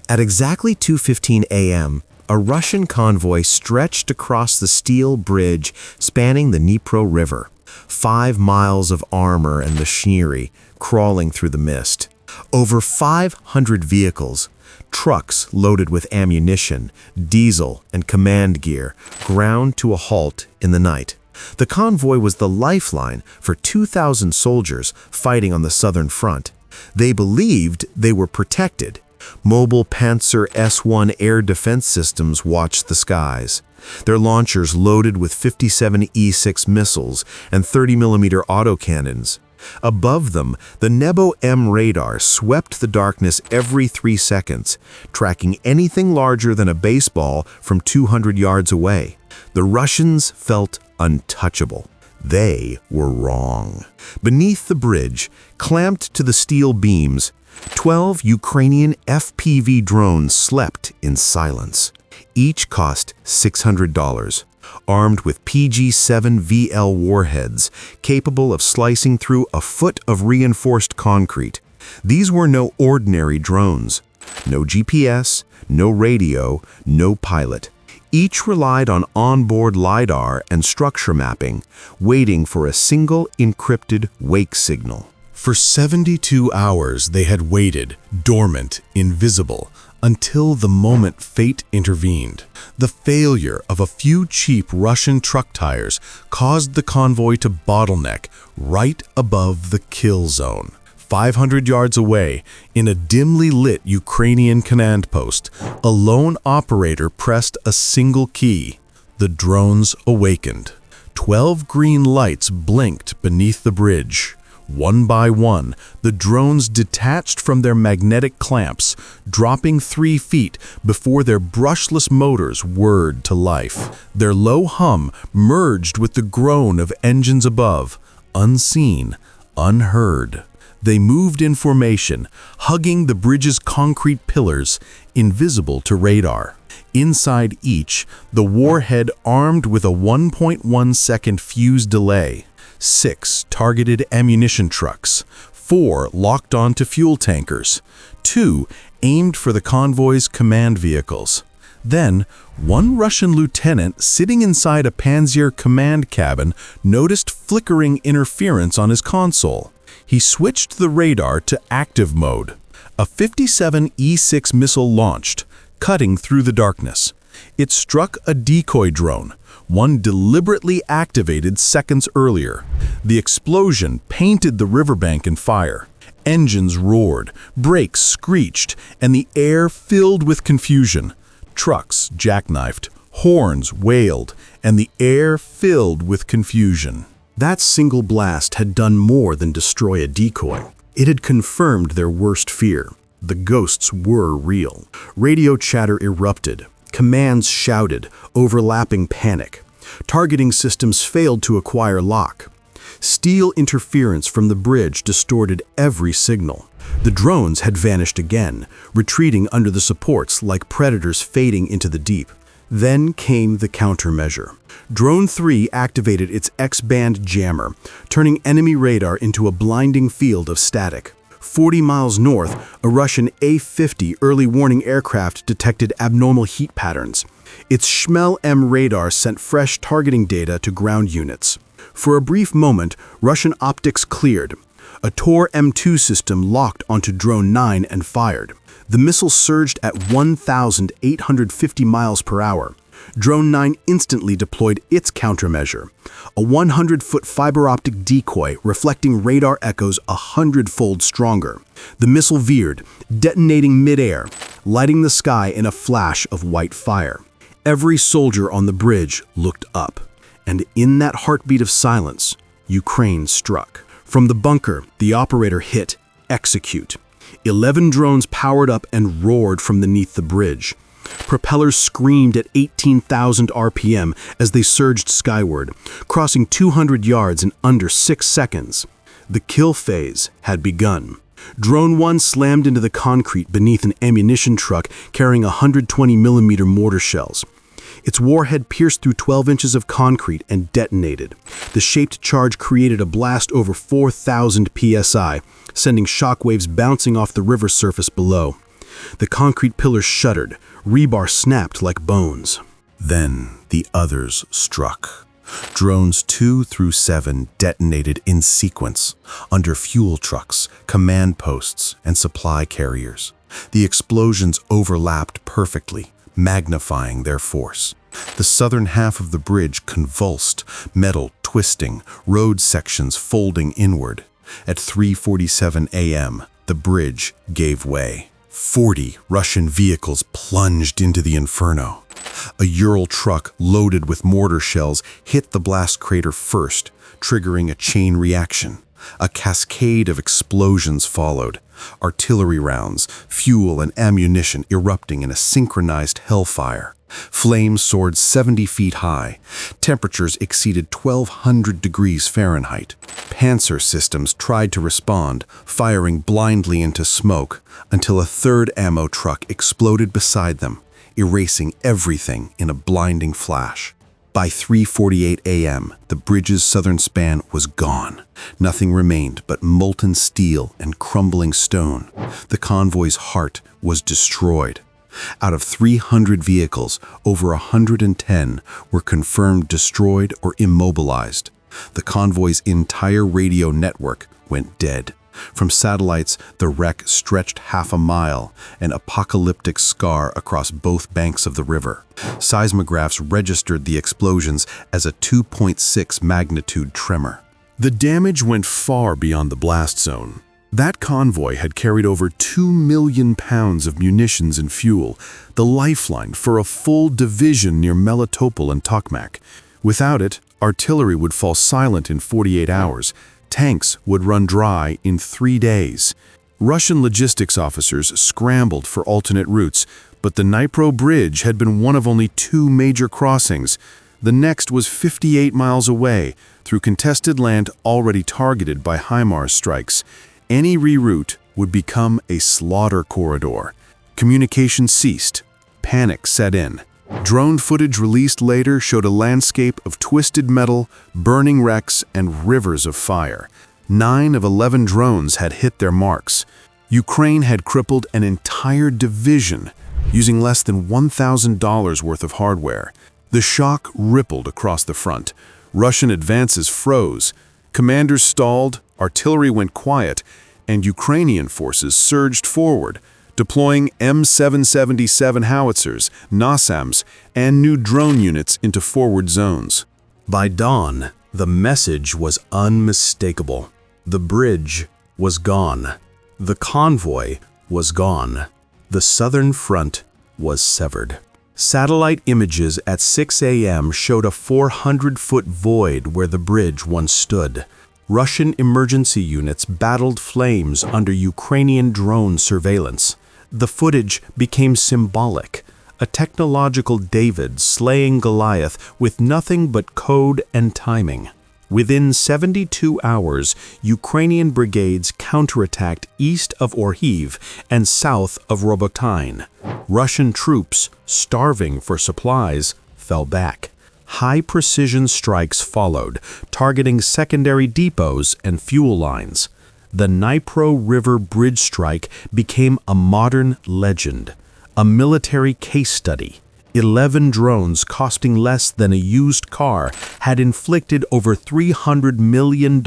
At exactly 2:15 a.m., a Russian convoy stretched across the steel bridge spanning the Dnipro River. 5 miles of armor and machinery crawling through the mist. Over 500 vehicles, trucks loaded with ammunition, diesel, and command gear, ground to a halt in the night. The convoy was the lifeline for 2,000 soldiers fighting on the southern front. They believed they were protected. Mobile Panzer S-1 air defense systems watched the skies, their launchers loaded with 57 E-6 missiles and 30mm autocannons. Above them, the Nebo-M radar swept the darkness every 3 seconds, tracking anything larger than a baseball from 200 yards away. The Russians felt untouchable. They were wrong. Beneath the bridge, clamped to the steel beams, 12 Ukrainian FPV drones slept in silence. Each cost $600, armed with PG-7VL warheads, capable of slicing through a foot of reinforced concrete. These were no ordinary drones. No GPS, no radio, no pilot. Each relied on onboard LiDAR and structure mapping, waiting for a single encrypted wake signal. For 72 hours they had waited, dormant, invisible, until the moment fate intervened. The failure of a few cheap Russian truck tires caused the convoy to bottleneck right above the kill zone. 500 yards away, in a dimly lit Ukrainian command post, a lone operator pressed a single key. The drones awakened. 12 green lights blinked beneath the bridge. One by one, the drones detached from their magnetic clamps, dropping 3 feet before their brushless motors whirred to life. Their low hum merged with the groan of engines above, unseen, unheard. They moved in formation, hugging the bridge's concrete pillars, invisible to radar. Inside each, the warhead armed with a 1.1-second fuse delay. 6 targeted ammunition trucks, 4 locked onto fuel tankers, 2 aimed for the convoy's command vehicles. Then, one Russian lieutenant sitting inside a Panzer command cabin noticed flickering interference on his console. He switched the radar to active mode. A 57 E-6 missile launched, cutting through the darkness. It struck a decoy drone, one deliberately activated seconds earlier. The explosion painted the riverbank in fire. Engines roared, brakes screeched, and the air filled with confusion. Trucks jackknifed, horns wailed, and the air filled with confusion. That single blast had done more than destroy a decoy. It had confirmed their worst fear. The ghosts were real. Radio chatter erupted. Commands shouted, overlapping panic. Targeting systems failed to acquire lock. Steel interference from the bridge distorted every signal. The drones had vanished again, retreating under the supports like predators fading into the deep. Then came the countermeasure. Drone 3 activated its X-band jammer, turning enemy radar into a blinding field of static. 40 miles north, a Russian A-50 early warning aircraft detected abnormal heat patterns. Its Schmel-M radar sent fresh targeting data to ground units. For a brief moment, Russian optics cleared. A Tor M2 system locked onto Drone 9 and fired. The missile surged at 1,850 miles per hour. Drone 9 instantly deployed its countermeasure, a 100-foot fiber optic decoy reflecting radar echoes 100-fold stronger. The missile veered, detonating midair, lighting the sky in a flash of white fire. Every soldier on the bridge looked up, and in that heartbeat of silence, Ukraine struck. From the bunker, the operator hit execute. 11 drones powered up and roared from beneath the bridge. Propellers screamed at 18,000 RPM as they surged skyward, crossing 200 yards in under 6 seconds. The kill phase had begun. Drone 1 slammed into the concrete beneath an ammunition truck carrying 120mm mortar shells. Its warhead pierced through 12 inches of concrete and detonated. The shaped charge created a blast over 4,000 psi, sending shockwaves bouncing off the river surface below. The concrete pillars shuddered, rebar snapped like bones. Then the others struck. Drones 2 through 7 detonated in sequence under fuel trucks, command posts, and supply carriers. The explosions overlapped perfectly, magnifying their force. The southern half of the bridge convulsed, metal twisting, road sections folding inward. At 3:47 a.m., the bridge gave way. 40 Russian vehicles plunged into the inferno. A Ural truck loaded with mortar shells hit the blast crater first, triggering a chain reaction. A cascade of explosions followed. Artillery rounds, fuel and ammunition erupting in a synchronized hellfire. Flames soared 70 feet high. Temperatures exceeded 1,200 degrees Fahrenheit. Panzer systems tried to respond, firing blindly into smoke, until a third ammo truck exploded beside them, erasing everything in a blinding flash. By 3:48 a.m., the bridge's southern span was gone. Nothing remained but molten steel and crumbling stone. The convoy's heart was destroyed. Out of 300 vehicles, over 110 were confirmed destroyed or immobilized. The convoy's entire radio network went dead. From satellites, the wreck stretched half a mile, an apocalyptic scar across both banks of the river. Seismographs registered the explosions as a 2.6 magnitude tremor. The damage went far beyond the blast zone. That convoy had carried over 2 million pounds of munitions and fuel, the lifeline for a full division near Melitopol and Tokmak. Without it, artillery would fall silent in 48 hours. Tanks would run dry in 3 days. Russian logistics officers scrambled for alternate routes, but the Dnipro Bridge had been one of only 2 major crossings. The next was 58 miles away, through contested land already targeted by HIMARS strikes. Any reroute would become a slaughter corridor. Communication ceased. Panic set in. Drone footage released later showed a landscape of twisted metal, burning wrecks, and rivers of fire. 9 of 11 drones had hit their marks. Ukraine had crippled an entire division, using less than $1,000 worth of hardware. The shock rippled across the front. Russian advances froze. Commanders stalled, artillery went quiet, and Ukrainian forces surged forward, deploying M777 howitzers, NASAMs, and new drone units into forward zones. By dawn, the message was unmistakable. The bridge was gone. The convoy was gone. The southern front was severed. Satellite images at 6 a.m. showed a 400-foot void where the bridge once stood. Russian emergency units battled flames under Ukrainian drone surveillance. The footage became symbolic, a technological David slaying Goliath with nothing but code and timing. Within 72 hours, Ukrainian brigades counterattacked east of Orhiv and south of Robotyne. Russian troops, starving for supplies, fell back. High-precision strikes followed, targeting secondary depots and fuel lines. The Dnipro River bridge strike became a modern legend, a military case study. 11 drones costing less than a used car had inflicted over $300 million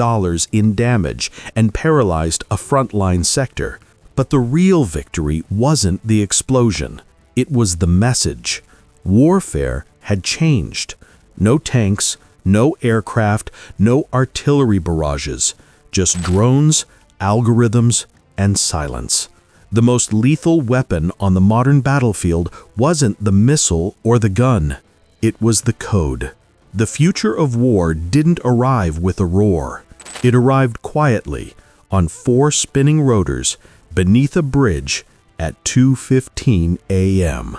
in damage and paralyzed a frontline sector. But the real victory wasn't the explosion. It was the message. Warfare had changed. No tanks, no aircraft, no artillery barrages. Just drones, algorithms, and silence. The most lethal weapon on the modern battlefield wasn't the missile or the gun. It was the code. The future of war didn't arrive with a roar. It arrived quietly, on 4 spinning rotors, beneath a bridge at 2:15 a.m.